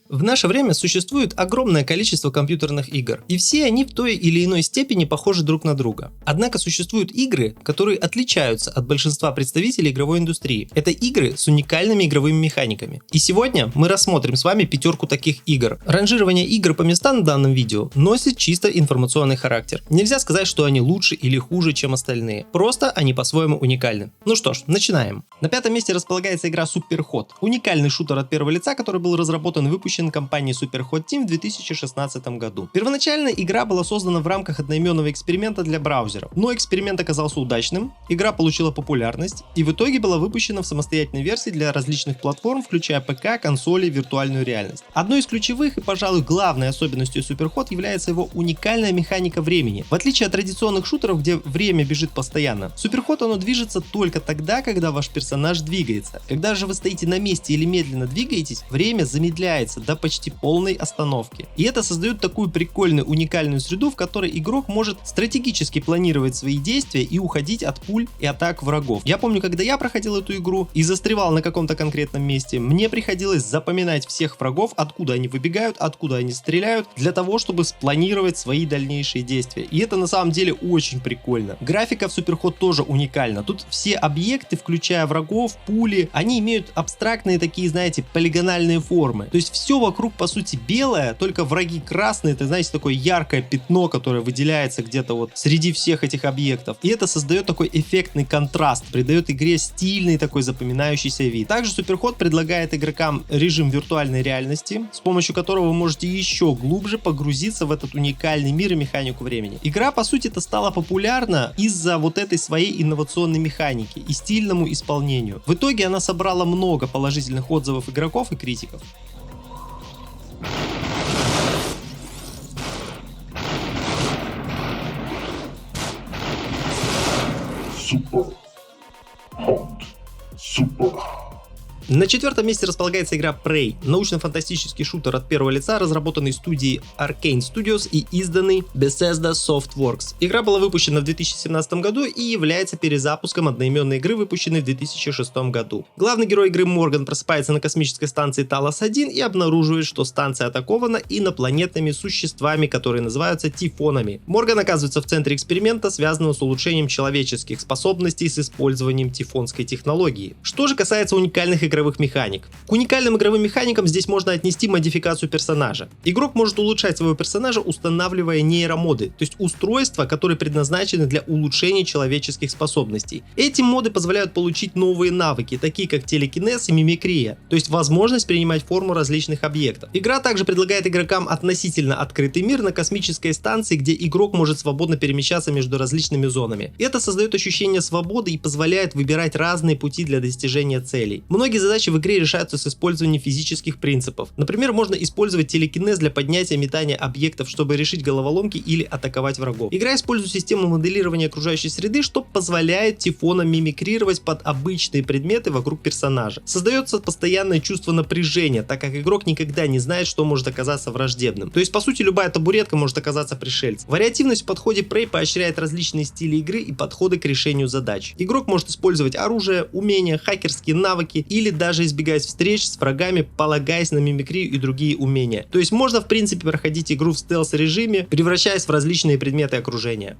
В наше время существует огромное количество компьютерных игр, и все они в той или иной степени похожи друг на друга. Однако существуют игры, которые отличаются от большинства представителей игровой индустрии. Это игры с уникальными игровыми механиками. И сегодня мы рассмотрим с вами пятерку таких игр. Ранжирование игр по местам в данном видео носит чисто информационный характер. Нельзя сказать, что они лучше или хуже, чем остальные. Просто они по-своему уникальны. Ну что ж, начинаем. На пятом месте располагается игра Superhot. Уникальный шутер от первого лица, который был разработан и выпущен компанией Superhot Team в 2016 году. Первоначально игра была создана в рамках одноименного эксперимента для браузеров, но эксперимент оказался удачным, игра получила популярность и в итоге была выпущена в самостоятельной версии для различных платформ, включая ПК, консоли и виртуальную реальность. Одной из ключевых и, пожалуй, главной особенностью Superhot является его уникальная механика времени. В отличие от традиционных шутеров, где время бежит постоянно, в Superhot оно движется только тогда, когда ваш персонаж двигается. Когда же вы стоите на месте или медленно двигаетесь, время замедляется до почти полной остановки. И это создает такую прикольную уникальную среду, в которой игрок может стратегически планировать свои действия и уходить от пуль и атак врагов. Я помню, когда я проходил эту игру и застревал на каком-то конкретном месте, мне приходилось запоминать всех врагов, откуда они выбегают, откуда они стреляют, для того, чтобы спланировать свои дальнейшие действия. И это на самом деле очень прикольно. Графика в Superhot тоже уникальна. Тут все объекты, включая врагов, пули, они имеют абстрактные такие, знаете, полигональные формы. То есть все вокруг по сути белое, только враги красные, это, знаете, такое яркое пятно, которое выделяется где-то вот среди всех этих объектов. И это создает такой эффектный контраст, придает игре стильный такой запоминающийся вид. Также Superhot предлагает игрокам режим виртуальной реальности, с помощью которого вы можете еще глубже погрузиться в этот уникальный мир и механику времени. Игра по сути-то стала популярна из-за вот этой своей инновационной механики и стильному исполнению. В итоге она собрала много положительных отзывов игроков и критиков. Super. На четвертом месте располагается игра Prey, научно-фантастический шутер от первого лица, разработанный студией Arkane Studios и изданный Bethesda Softworks. Игра была выпущена в 2017 году и является перезапуском одноименной игры, выпущенной в 2006 году. Главный герой игры Морган просыпается на космической станции Талос-1 и обнаруживает, что станция атакована инопланетными существами, которые называются тифонами. Морган оказывается в центре эксперимента, связанного с улучшением человеческих способностей с использованием тифонской технологии. Что же касается уникальных игровых механик. К уникальным игровым механикам здесь можно отнести модификацию персонажа. Игрок может улучшать своего персонажа, устанавливая нейромоды, то есть устройства, которые предназначены для улучшения человеческих способностей. Эти моды позволяют получить новые навыки, такие как телекинез и мимикрия, то есть возможность принимать форму различных объектов. Игра также предлагает игрокам относительно открытый мир на космической станции, где игрок может свободно перемещаться между различными зонами. Это создает ощущение свободы и позволяет выбирать разные пути для достижения целей. Многие задачи в игре решаются с использованием физических принципов. Например, можно использовать телекинез для поднятия и метания объектов, чтобы решить головоломки или атаковать врагов. Игра использует систему моделирования окружающей среды, что позволяет тифонам мимикрировать под обычные предметы вокруг персонажа. Создается постоянное чувство напряжения, так как игрок никогда не знает, что может оказаться враждебным. То есть, по сути, любая табуретка может оказаться пришельцем. Вариативность в подходе Prey поощряет различные стили игры и подходы к решению задач. Игрок может использовать оружие, умения, хакерские навыки или даже избегать встреч с врагами, полагаясь на мимикрию и другие умения. То есть можно в принципе проходить игру в стелс-режиме, превращаясь в различные предметы окружения.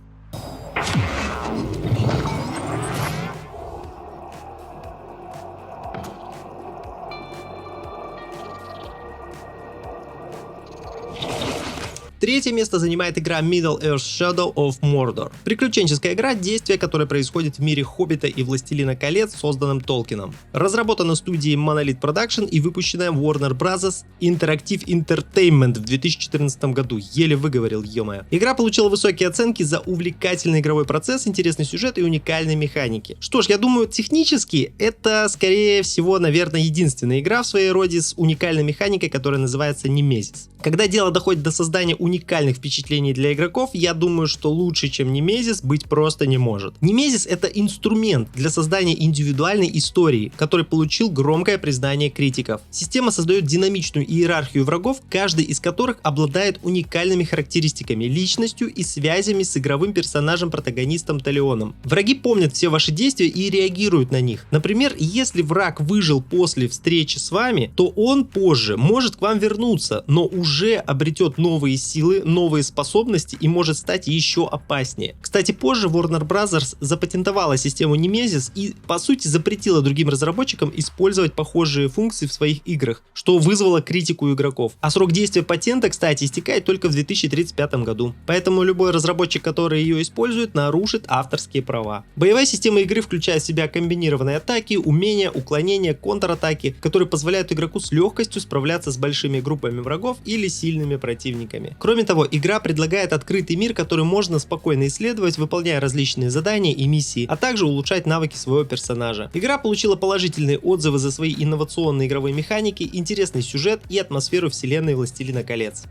Третье место занимает игра Middle-earth: Shadow of Mordor. Приключенческая игра, действие которое происходит в мире Хоббита и Властелина колец, созданном Толкином. Разработана студией Monolith Production и выпущена Warner Bros. Interactive Entertainment в 2014 году. Еле выговорил, ё-моё. Игра получила высокие оценки за увлекательный игровой процесс, интересный сюжет и уникальные механики. Что ж, я думаю, технически это, скорее всего, наверное, единственная игра в своей роде с уникальной механикой, которая называется Nemesis. Когда дело доходит до создания уникальных впечатлений для игроков, я думаю, что лучше, чем Nemesis, быть просто не может. Nemesis — это инструмент для создания индивидуальной истории, который получил громкое признание критиков. Система создает динамичную иерархию врагов, каждый из которых обладает уникальными характеристиками, личностью и связями с игровым персонажем-протагонистом Талионом. Враги помнят все ваши действия и реагируют на них. Например, если враг выжил после встречи с вами, то он позже может к вам вернуться, но уже обретет новые силы, новые способности и может стать еще опаснее. Кстати, позже Warner Bros. Запатентовала систему Nemesis и по сути запретила другим разработчикам использовать похожие функции в своих играх, что вызвало критику игроков. А срок действия патента, кстати, истекает только в 2035 году. Поэтому любой разработчик, который ее использует, нарушит авторские права. Боевая система игры включает в себя комбинированные атаки, умения, уклонения, контратаки, которые позволяют игроку с легкостью справляться с большими группами врагов или сильными противниками. Кроме того, игра предлагает открытый мир, который можно спокойно исследовать, выполняя различные задания и миссии, а также улучшать навыки своего персонажа. Игра получила положительные отзывы за свои инновационные игровые механики, интересный сюжет и атмосферу вселенной Властелина колец.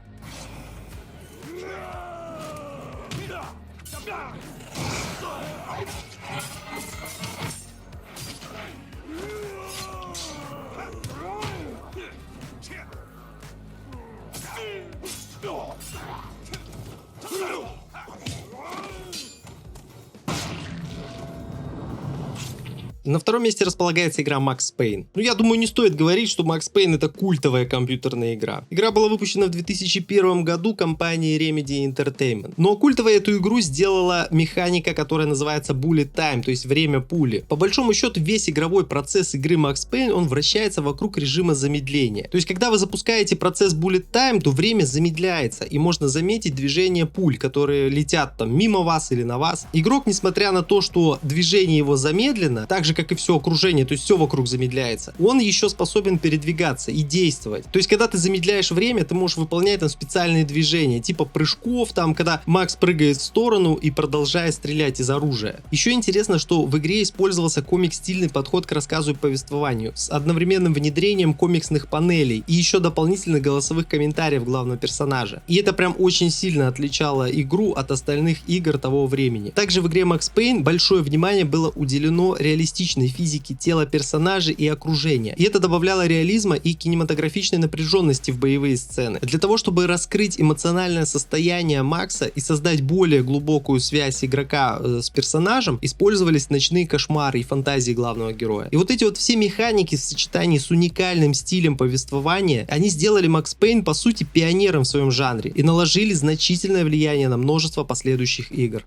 На втором месте располагается игра Max Payne. Я думаю, не стоит говорить, что Max Payne — это культовая компьютерная игра. Игра была выпущена в 2001 году компанией Remedy Entertainment. Но культовой эту игру сделала механика, которая называется Bullet Time, то есть время пули. По большому счету, весь игровой процесс игры Max Payne, он вращается вокруг режима замедления. То есть, когда вы запускаете процесс Bullet Time, то время замедляется, и можно заметить движение пуль, которые летят там мимо вас или на вас. Игрок, несмотря на то, что движение его замедлено, так же как и все окружение, то есть все вокруг замедляется, он еще способен передвигаться и действовать. То есть, когда ты замедляешь время, ты можешь выполнять там специальные движения, типа прыжков, там, когда Макс прыгает в сторону и продолжает стрелять из оружия. Еще интересно, что в игре использовался комик-стильный подход к рассказу и повествованию, с одновременным внедрением комиксных панелей и еще дополнительных голосовых комментариев главного персонажа. И это прям очень сильно отличало игру от остальных игр того времени. Также в игре Max Payne большое внимание было уделено реалистичности физики тела персонажей и окружения. И это добавляло реализма и кинематографичной напряженности в боевые сцены. Для того, чтобы раскрыть эмоциональное состояние Макса и создать более глубокую связь игрока с персонажем, использовались ночные кошмары и фантазии главного героя. И вот эти вот все механики в сочетании с уникальным стилем повествования, они сделали Max Payne по сути пионером в своем жанре и наложили значительное влияние на множество последующих игр.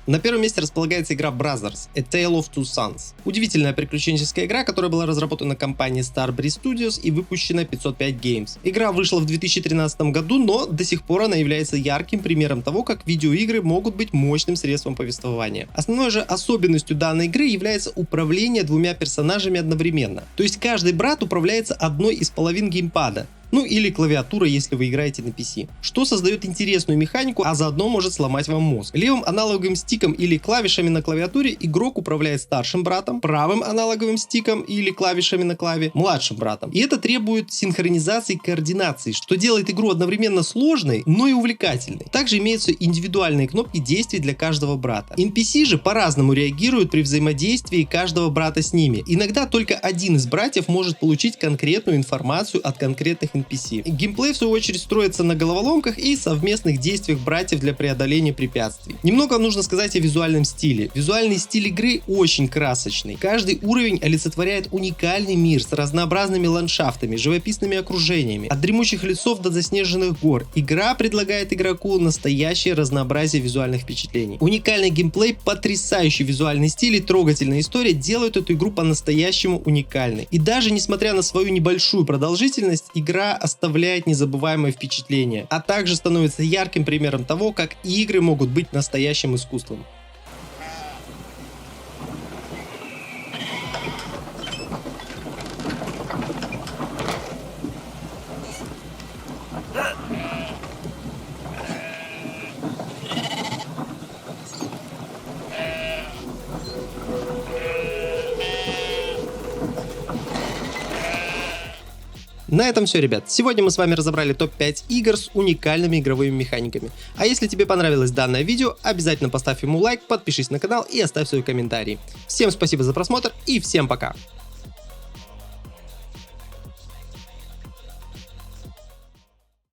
На первом месте располагается игра Brothers: A Tale of Two Sons. Удивительная приключенческая игра, которая была разработана компанией Starbreeze Studios и выпущена 505 Games. Игра вышла в 2013 году, но до сих пор она является ярким примером того, как видеоигры могут быть мощным средством повествования. Основной же особенностью данной игры является управление двумя персонажами одновременно. То есть каждый брат управляется одной из половин геймпада. Ну или клавиатура, если вы играете на PC. Что создает интересную механику, а заодно может сломать вам мозг. Левым аналоговым стиком или клавишами на клавиатуре игрок управляет старшим братом, правым аналоговым стиком или клавишами на клаве младшим братом. И это требует синхронизации и координации, что делает игру одновременно сложной, но и увлекательной. Также имеются индивидуальные кнопки действий для каждого брата. NPC же по-разному реагируют при взаимодействии каждого брата с ними. Иногда только один из братьев может получить конкретную информацию от конкретных NPC. Геймплей в свою очередь строится на головоломках и совместных действиях братьев для преодоления препятствий. Немного нужно сказать о визуальном стиле. Визуальный стиль игры очень красочный. Каждый уровень олицетворяет уникальный мир с разнообразными ландшафтами, живописными окружениями, от дремучих лесов до заснеженных гор. Игра предлагает игроку настоящее разнообразие визуальных впечатлений. Уникальный геймплей, потрясающий визуальный стиль и трогательная история делают эту игру по-настоящему уникальной. И даже несмотря на свою небольшую продолжительность, игра оставляет незабываемое впечатление, а также становится ярким примером того, как игры могут быть настоящим искусством. На этом все, ребят. Сегодня мы с вами разобрали топ-5 игр с уникальными игровыми механиками. А если тебе понравилось данное видео, обязательно поставь ему лайк, подпишись на канал и оставь свой комментарий. Всем спасибо за просмотр и всем пока!